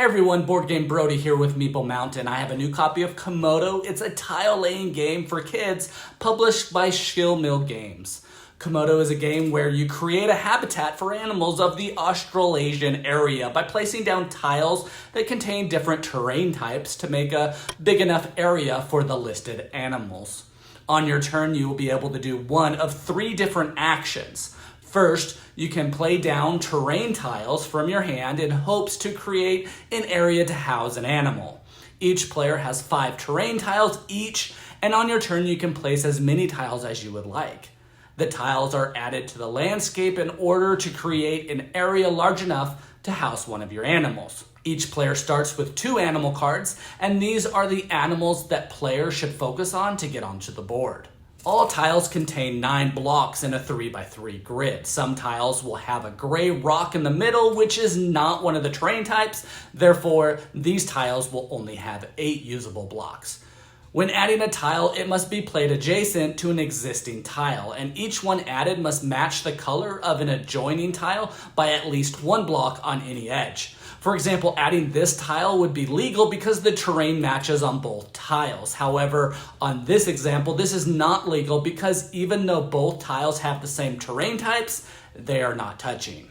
everyone, Board Game Brody here with Meeple Mountain. I have a new copy of Komodo. It's a tile-laying game for kids published by Schimil Games. Komodo is a game where you create a habitat for animals of the Australasian area by placing down tiles that contain different terrain types to make a big enough area for the listed animals. On your turn, you will be able to do one of 3 different actions. First, you can play down terrain tiles from your hand in hopes to create an area to house an animal. Each player has 5 terrain tiles each, and on your turn you can place as many tiles as you would like. The tiles are added to the landscape in order to create an area large enough to house one of your animals. Each player starts with 2 animal cards, and these are the animals that players should focus on to get onto the board. All tiles contain 9 blocks in a 3x3 grid. Some tiles will have a gray rock in the middle, which is not one of the terrain types. Therefore, these tiles will only have 8 usable blocks. When adding a tile, it must be played adjacent to an existing tile, and each one added must match the color of an adjoining tile by at least 1 block on any edge. For example, adding this tile would be legal because the terrain matches on both tiles. However, on this example, this is not legal because even though both tiles have the same terrain types, they are not touching.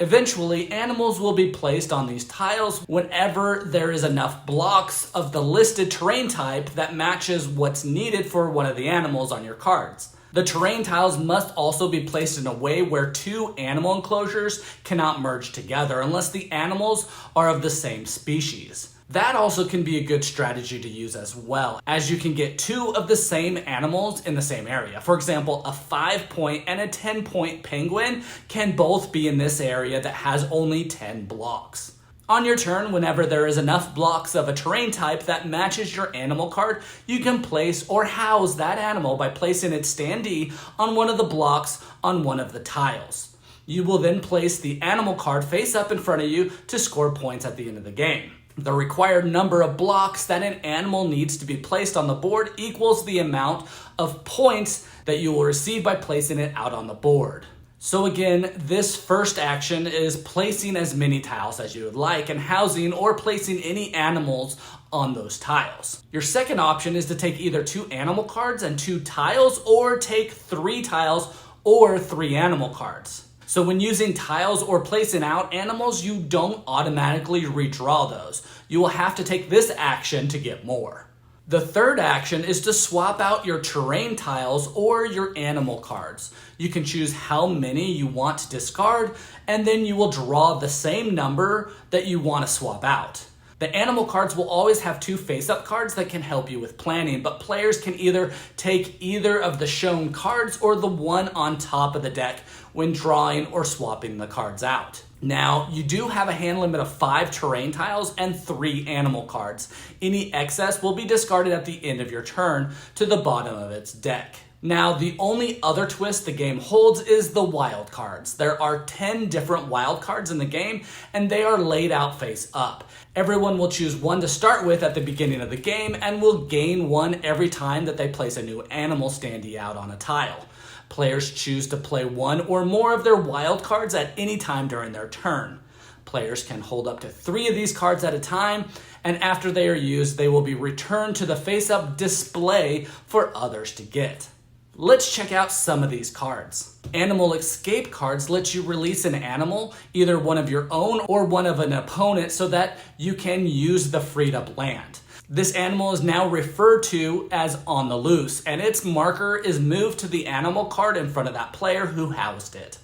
Eventually, animals will be placed on these tiles whenever there is enough blocks of the listed terrain type that matches what's needed for one of the animals on your cards. The terrain tiles must also be placed in a way where 2 animal enclosures cannot merge together unless the animals are of the same species. That also can be a good strategy to use as well, as you can get 2 of the same animals in the same area. For example, a 5-point and a 10-point penguin can both be in this area that has only 10 blocks. On your turn, whenever there is enough blocks of a terrain type that matches your animal card, you can place or house that animal by placing its standee on one of the blocks on one of the tiles. You will then place the animal card face up in front of you to score points at the end of the game. The required number of blocks that an animal needs to be placed on the board equals the amount of points that you will receive by placing it out on the board. So again, this first action is placing as many tiles as you would like and housing or placing any animals on those tiles. Your second option is to take either 2 animal cards and 2 tiles, or take 3 tiles or 3 animal cards. So when using tiles or placing out animals, you don't automatically redraw those. You will have to take this action to get more. The third action is to swap out your terrain tiles or your animal cards. You can choose how many you want to discard, and then you will draw the same number that you want to swap out. The animal cards will always have 2 face-up cards that can help you with planning, but players can either take either of the shown cards or the one on top of the deck when drawing or swapping the cards out. Now, you do have a hand limit of 5 terrain tiles and 3 animal cards. Any excess will be discarded at the end of your turn to the bottom of its deck. Now, the only other twist the game holds is the wild cards. There are 10 different wild cards in the game, and they are laid out face up. Everyone will choose one to start with at the beginning of the game and will gain one every time that they place a new animal standee out on a tile. Players choose to play 1 or more of their wild cards at any time during their turn. Players can hold up to 3 of these cards at a time, and after they are used, they will be returned to the face-up display for others to get. Let's check out some of these cards. Animal escape cards let you release an animal, either one of your own or one of an opponent, so that you can use the freed up land. This animal is now referred to as on the loose, and its marker is moved to the animal card in front of that player who housed it.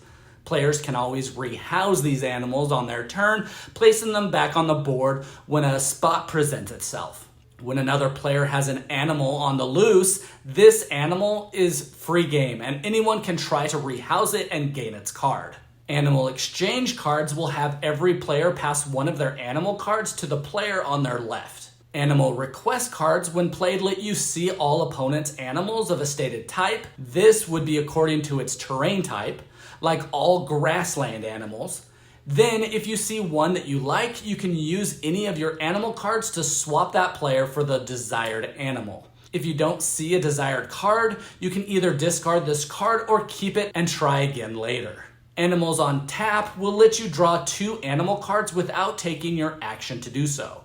Players can always rehouse these animals on their turn, placing them back on the board when a spot presents itself. When another player has an animal on the loose, this animal is free game, and anyone can try to rehouse it and gain its card. Animal exchange cards will have every player pass one of their animal cards to the player on their left. Animal request cards, when played, let you see all opponents' animals of a stated type. This would be according to its terrain type, like all grassland animals. Then, if you see one that you like, you can use any of your animal cards to swap that player for the desired animal. If you don't see a desired card, you can either discard this card or keep it and try again later. Animals on tap will let you draw 2 animal cards without taking your action to do so.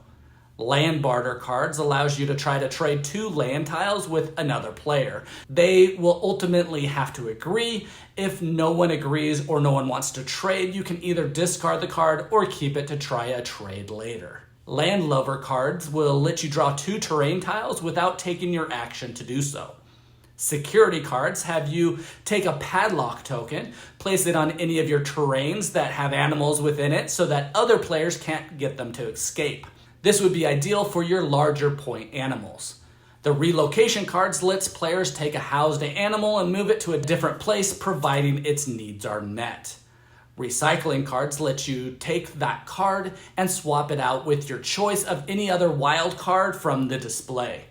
Land barter cards allows you to try to trade 2 land tiles with another player. They will ultimately have to agree. If no one agrees or no one wants to trade, you can either discard the card or keep it to try a trade later. Land lover cards will let you draw 2 terrain tiles without taking your action to do so. Security cards have you take a padlock token, place it on any of your terrains that have animals within it so that other players can't get them to escape. This would be ideal for your larger point animals. The relocation cards lets players take a housed animal and move it to a different place providing its needs are met. Recycling cards let you take that card and swap it out with your choice of any other wild card from the display.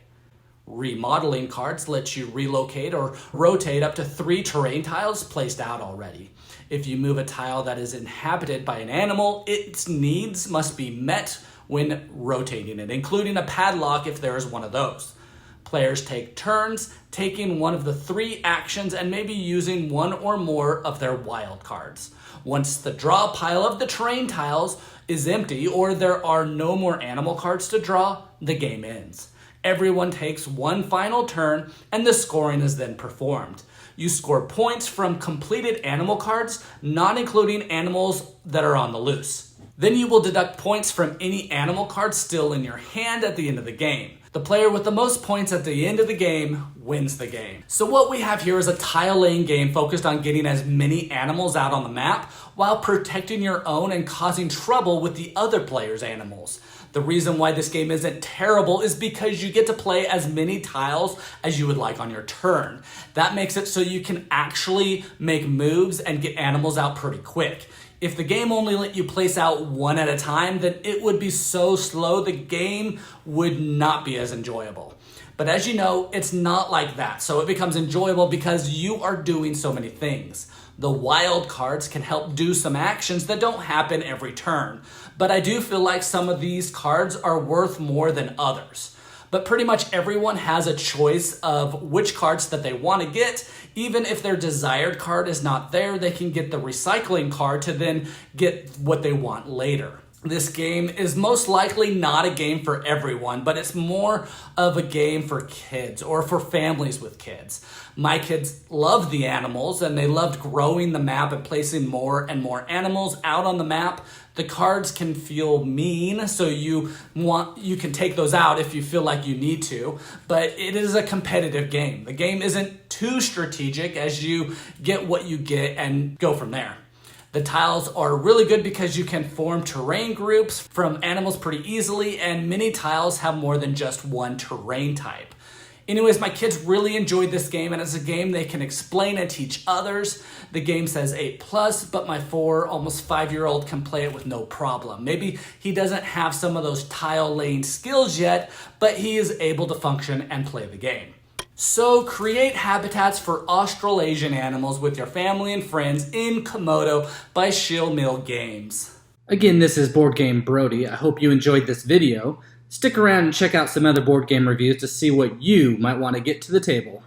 Remodeling cards let you relocate or rotate up to 3 terrain tiles placed out already. If you move a tile that is inhabited by an animal, its needs must be met when rotating it, including a padlock if there is one of those. Players take turns taking one of the 3 actions and maybe using one or more of their wild cards. Once the draw pile of the terrain tiles is empty or there are no more animal cards to draw, the game ends. Everyone takes one final turn and the scoring is then performed. You score points from completed animal cards, not including animals that are on the loose. Then you will deduct points from any animal cards still in your hand at the end of the game. The player with the most points at the end of the game wins the game. So what we have here is a tile laying game focused on getting as many animals out on the map while protecting your own and causing trouble with the other player's animals. The reason why this game isn't terrible is because you get to play as many tiles as you would like on your turn. That makes it so you can actually make moves and get animals out pretty quick. If the game only let you place out one at a time, then it would be so slow the game would not be as enjoyable. But as you know, it's not like that, so it becomes enjoyable because you are doing so many things. The wild cards can help do some actions that don't happen every turn, but I do feel like some of these cards are worth more than others. But pretty much everyone has a choice of which cards that they want to get. Even if their desired card is not there, they can get the recycling card to then get what they want later. This game is most likely not a game for everyone, but it's more of a game for kids or for families with kids. My kids loved the animals and they loved growing the map and placing more and more animals out on the map. The cards can feel mean, so you can take those out if you feel like you need to, but it is a competitive game. The game isn't too strategic as you get what you get and go from there. The tiles are really good because you can form terrain groups from animals pretty easily, and many tiles have more than just one terrain type. Anyways, my kids really enjoyed this game, and it's a game they can explain and teach others. The game says 8+, but my almost 5-year-old can play it with no problem. Maybe he doesn't have some of those tile laying skills yet, but he is able to function and play the game. So create habitats for Australasian animals with your family and friends in Komodo by Schimil Games. Again, this is Boardgame Brody. I hope you enjoyed this video. Stick around and check out some other board game reviews to see what you might want to get to the table.